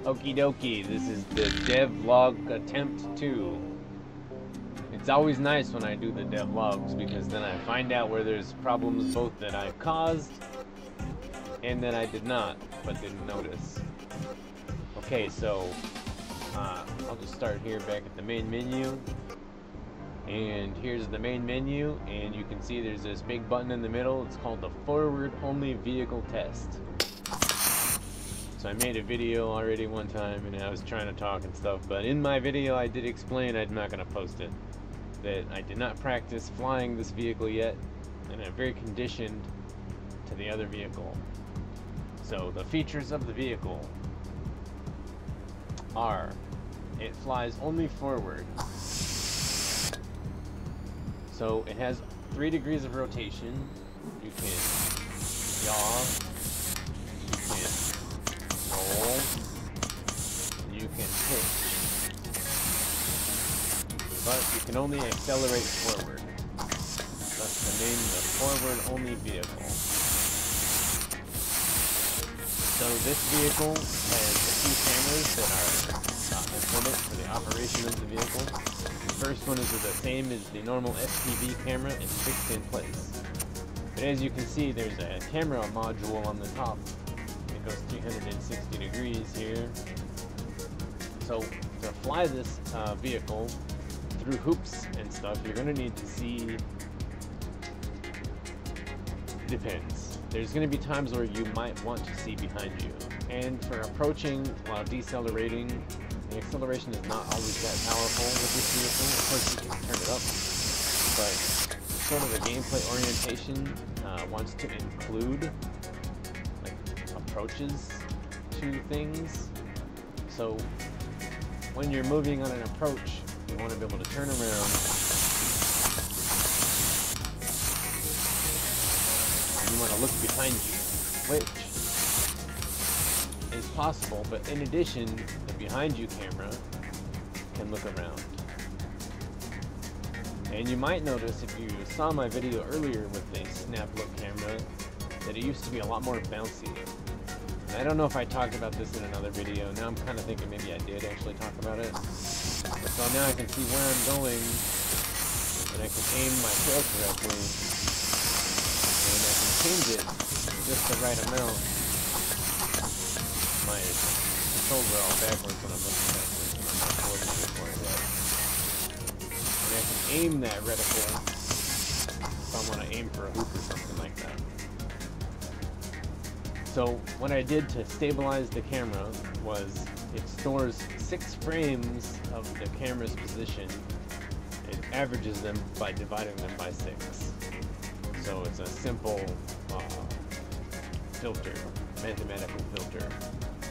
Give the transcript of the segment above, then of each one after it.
Okie dokie, this is the devlog attempt 2. It's always nice when I do the devlogs because then I find out where there's problems both that I caused and that I did not, but didn't notice. Okay, so I'll just start here back at the main menu. And here's the main menu, and you can see there's this big button in the middle. It's called the forward only vehicle test. So I made a video already one time and I was trying to talk and stuff, but in my video I did explain, I'm not going to post it, that I did not practice flying this vehicle yet, and I'm very conditioned to the other vehicle. So the features of the vehicle are, it flies only forward. So it has 3 degrees of rotation. You can yaw, you can roll, and you can pitch. But you can only accelerate forward. That's the name of the forward only vehicle. So this vehicle has a few cameras that are important for the operation of the vehicle. The first one is the same as the normal SPV camera, it's fixed in place. But as you can see, there's a camera module on the top. It goes 360 degrees here. So to fly this vehicle through hoops and stuff, you're going to need to see, depends. There's going to be times where you might want to see behind you. And for approaching while decelerating, the acceleration is not always that powerful with this vehicle. Of course, you can turn it up, but sort of the gameplay orientation wants to include like approaches to things. So when you're moving on an approach, you want to be able to turn around. You want to look behind you, which is possible, but in addition, the behind you camera can look around. And you might notice, if you saw my video earlier with the snap look camera, that it used to be a lot more bouncy. And I don't know if I talked about this in another video. Now I'm kind of thinking maybe I did actually talk about it. So now I can see where I'm going, and I can aim my tail correctly, and I can change it just the right amount. My controls are all backwards when I'm looking backwards, and I'm not coordinated for it yet. And I can aim that reticle if I want to aim for a hoop or something like that. So what I did to stabilize the camera was it stores 6 frames of the camera's position. It averages them by dividing them by 6. So it's a simple filter, mathematical filter,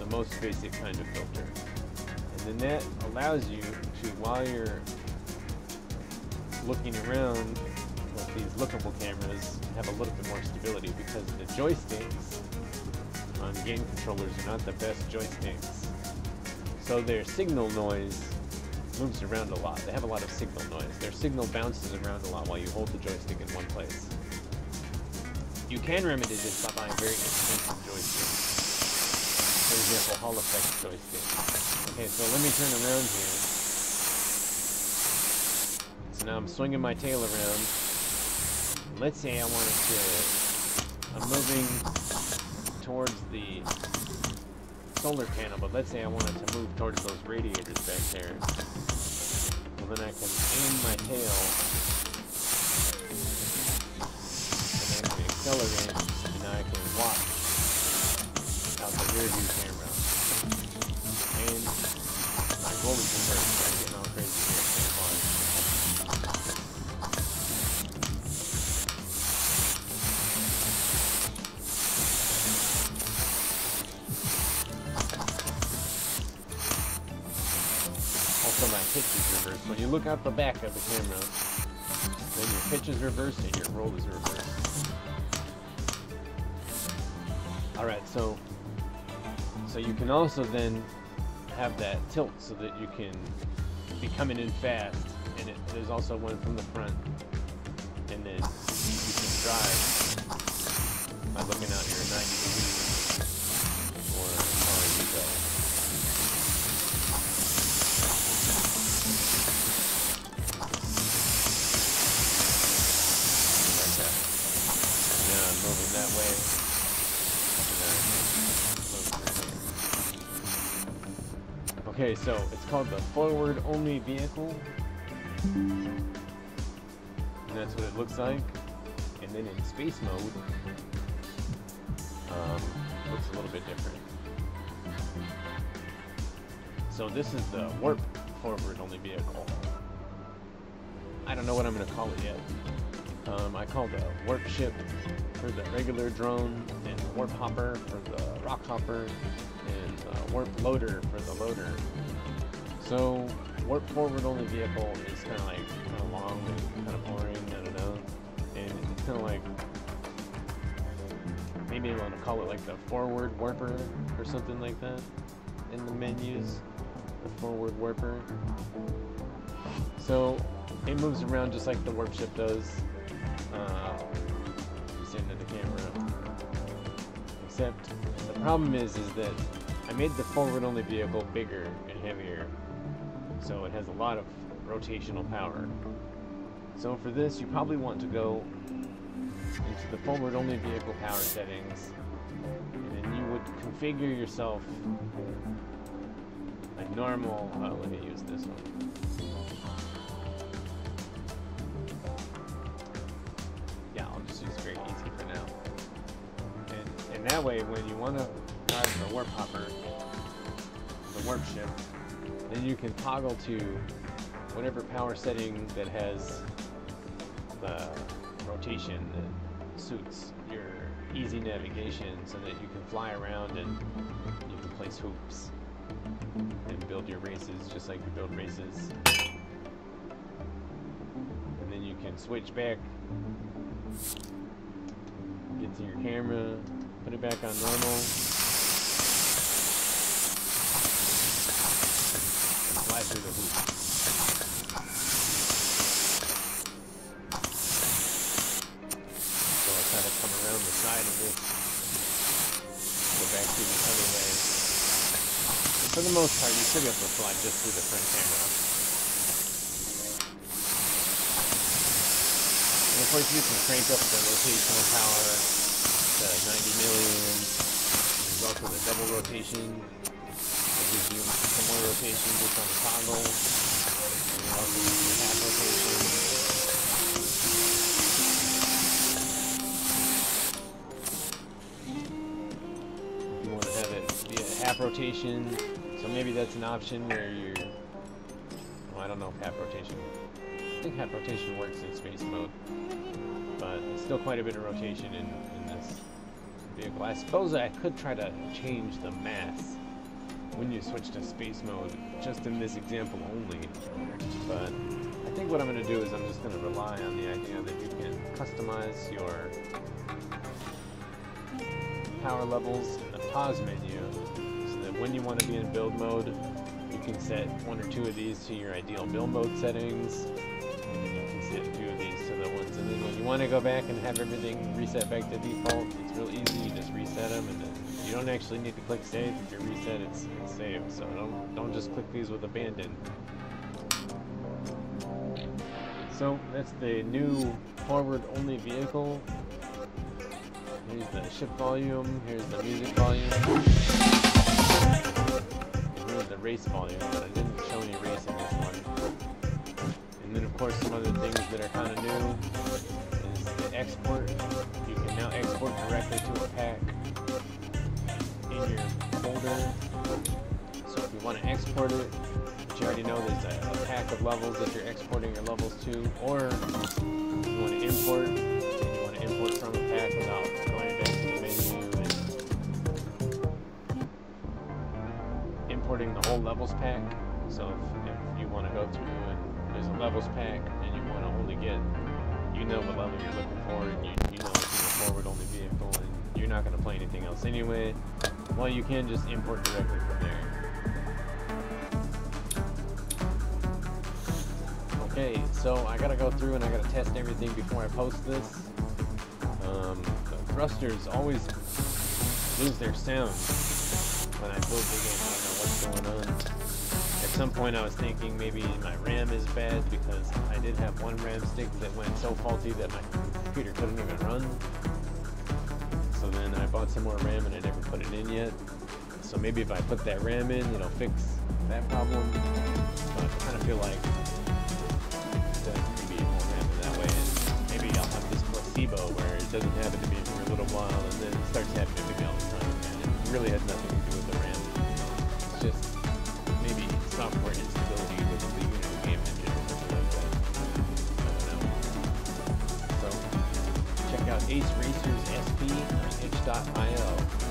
the most basic kind of filter. And then that allows you to, while you're looking around with these lookable cameras, have a little bit more stability, because the joysticks on game controllers are not the best joysticks. So their signal noise moves around a lot. They have a lot of signal noise. Their signal bounces around a lot while you hold the joystick in one place. You can remedy this by buying very expensive joysticks. For example, Hall Effect joystick. Okay, so let me turn around here. So now I'm swinging my tail around. Let's say I wanted to, I'm moving towards the solar panel, but let's say I wanted to move towards those radiators back there. Well, then I can aim my tail, and I can accelerate, and now I can watch out the rear view camera. And my goal is reversed, so I'm getting all crazy here. Also, my pitch is reversed. When you look out the back of the camera, then your pitch is reversed and your roll is reversed. Alright, so you can also then have that tilt so that you can be coming in fast, and there's also one from the front, and then you can drive by looking out here 90 degrees or as far as you go. Okay, so it's called the forward only vehicle. And that's what it looks like. And then in space mode, looks a little bit different. So this is the warp forward only vehicle. I don't know what I'm going to call it yet. I call the warp ship for the regular drone, and warp hopper for the rock hopper, and warp loader for the loader. So warp forward only vehicle is kind of long and kind of boring. I don't know, and it's kind of like, maybe I want to call it like the forward warper or something like that in the menus. The forward warper. So it moves around just like the warp ship does. Sitting at the camera. Except the problem is that I made the forward only vehicle bigger and heavier, so it has a lot of rotational power. So for this, you probably want to go into the forward only vehicle power settings, and then you would configure yourself a normal, let me use this one. Yeah, I'll just use very easy for now. And that way, when you want to drive the warp hopper, the warp ship, then you can toggle to whatever power setting that has the rotation that suits your easy navigation, so that you can fly around and you can place hoops and build your races just like you build races. And then you can switch back, get to your camera, put it back on normal, and fly through the hoops. So I'll try to come around the side of it, go back through the other way. For the most part, you should be able to fly just through the front camera. And of course, you can crank up the rotational power to 90 million. There's also the double rotation, that gives you some more rotation just on the toggle. And then also the half rotation. If you want to have it be a half rotation, so maybe that's an option where you're, well, I don't know if half rotation, I think half rotation works in space mode, but it's still quite a bit of rotation in this vehicle. I suppose I could try to change the mass when you switch to space mode, just in this example only, but I think what I'm going to do is I'm just going to rely on the idea that you can customize your power levels in the pause menu, so that when you want to be in build mode, you can set one or two of these to your ideal build mode settings, and then you can set two of these to the ones, and then when you want to go back and have everything reset back to default, it's real easy. You just reset them, and then you don't actually need to click save. If you reset, it's saved. So don't just click these with abandon. So that's the new forward only vehicle. Here's the ship volume, here's the music volume, and here's the race volume, but I didn't show any race in this one. And then of course some other things that are kind of new is the export. You can now export directly to a pack in your folder. So if you want to export it, but you already know there's a pack of levels that you're exporting your levels to, or if you want to import, and you want to import from a pack without going back to the menu and importing the whole levels pack. So if you want to go through and there's a levels pack and you want to only get, you know what level you're looking for, and you know it's a forward only vehicle, and you're not going to play anything else anyway, well, you can just import directly from there. Okay, so I gotta go through and I gotta test everything before I post this. The thrusters always lose their sound when I build the game. I don't know what's going on. At some point I was thinking maybe my RAM is bad, because I did have one RAM stick that went so faulty that my computer couldn't even run. So then I bought some more RAM and I never put it in yet. So maybe if I put that RAM in, it'll fix that problem, but I kind of feel like that maybe it won't happen that way, and maybe I'll have this placebo where it doesn't happen to me for a little while, and then it starts happening to me all the time, and it really has nothing to do with the RAM. It's just maybe software instability with the Unity game engine or something like that. I don't know. So check out Ace Racers SP on itch.io.